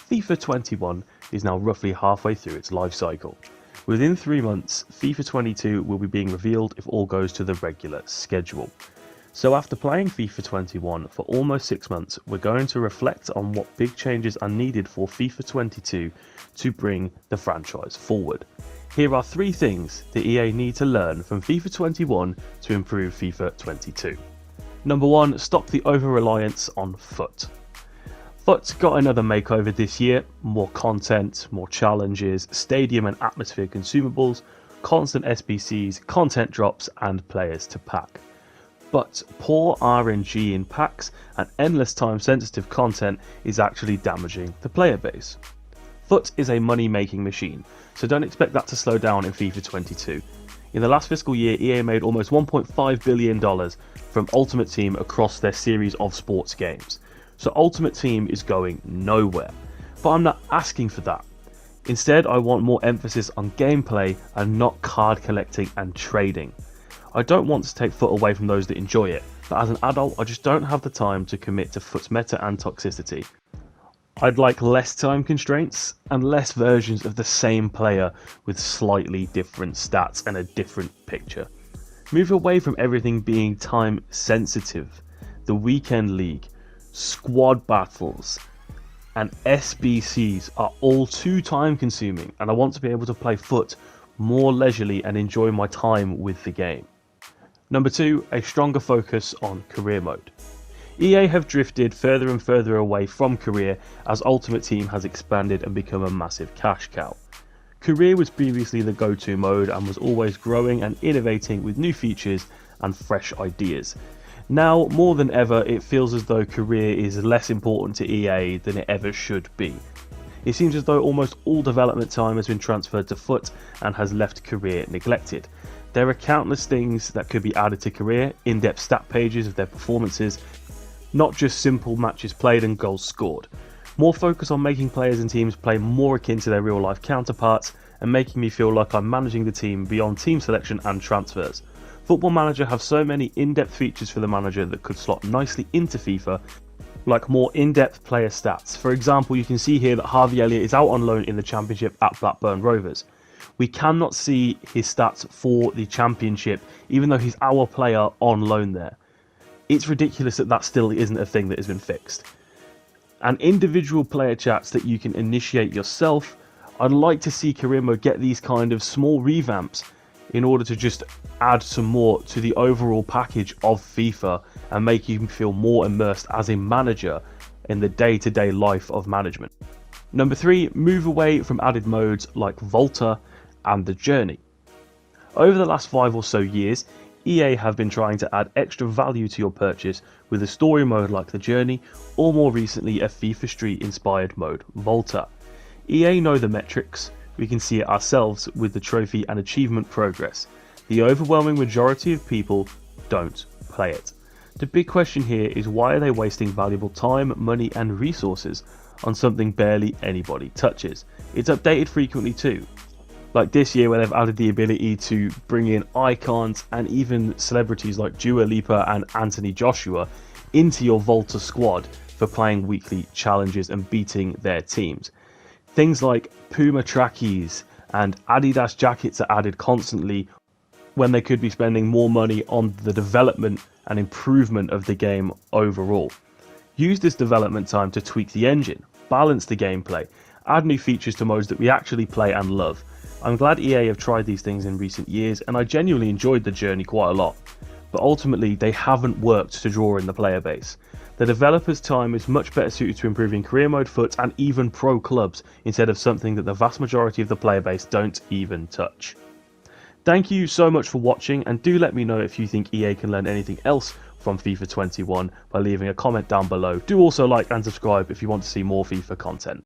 FIFA 21 is now roughly halfway through its life cycle. Within 3 months, FIFA 22 will be being revealed if all goes to the regular schedule. So after playing FIFA 21 for almost 6 months, we're going to reflect on what big changes are needed for FIFA 22 to bring the franchise forward. Here are 3 things that EA need to learn from FIFA 21 to improve FIFA 22. Number 1, stop the over-reliance on FUT. FUT got another makeover this year, more content, more challenges, stadium and atmosphere consumables, constant SBCs, content drops and players to pack. But poor RNG in packs and endless time sensitive content is actually damaging the player base. FUT is a money making machine, so don't expect that to slow down in FIFA 22. In the last fiscal year, EA made almost $1.5 billion from Ultimate Team across their series of sports games. So Ultimate Team is going nowhere. But I'm not asking for that. Instead, I want more emphasis on gameplay and not card collecting and trading. I don't want to take FUT away from those that enjoy it, but as an adult I just don't have the time to commit to FUT's meta and toxicity. I'd like less time constraints and less versions of the same player with slightly different stats and a different picture. Move away from everything being time sensitive. The weekend league, squad battles and SBCs are all too time consuming, and I want to be able to play FUT more leisurely and enjoy my time with the game. Number 2, a stronger focus on career mode. EA have drifted further and further away from career as Ultimate Team has expanded and become a massive cash cow. Career was previously the go-to mode and was always growing and innovating with new features and fresh ideas. Now, more than ever, it feels as though career is less important to EA than it ever should be. It seems as though almost all development time has been transferred to FUT and has left career neglected. There are countless things that could be added to career, in-depth stat pages of their performances, not just simple matches played and goals scored. More focus on making players and teams play more akin to their real life counterparts and making me feel like I'm managing the team beyond team selection and transfers. Football Manager have so many in-depth features for the manager that could slot nicely into FIFA, like more in-depth player stats. For example, you can see here that Harvey Elliott is out on loan in the Championship at Blackburn Rovers. We cannot see his stats for the Championship, even though he's our player on loan there. It's ridiculous that that still isn't a thing that has been fixed. And individual player chats that you can initiate yourself, I'd like to see career mode get these kind of small revamps in order to just add some more to the overall package of FIFA and make you feel more immersed as a manager in the day-to-day life of management. Number 3, move away from added modes like VOLTA and the Journey. Over the last 5 or so years, EA have been trying to add extra value to your purchase with a story mode like the Journey, or more recently a FIFA Street inspired mode, VOLTA. EA know the metrics, we can see it ourselves with the trophy and achievement progress. The overwhelming majority of people don't play it. The big question here is, why are they wasting valuable time, money and resources on something barely anybody touches? It's updated frequently too. Like this year, where they've added the ability to bring in icons and even celebrities like Dua Lipa and Anthony Joshua into your VOLTA squad for playing weekly challenges and beating their teams. Things like Puma trackies and Adidas jackets are added constantly when they could be spending more money on the development and improvement of the game overall. Use this development time to tweak the engine, balance the gameplay, add new features to modes that we actually play and love. I'm glad EA have tried these things in recent years, and I genuinely enjoyed the Journey quite a lot, but ultimately they haven't worked to draw in the player base. The developers' time is much better suited to improving career mode, FUT and even pro clubs, instead of something that the vast majority of the player base don't even touch. Thank you so much for watching, and do let me know if you think EA can learn anything else from FIFA 21 by leaving a comment down below. Do also like and subscribe if you want to see more FIFA content.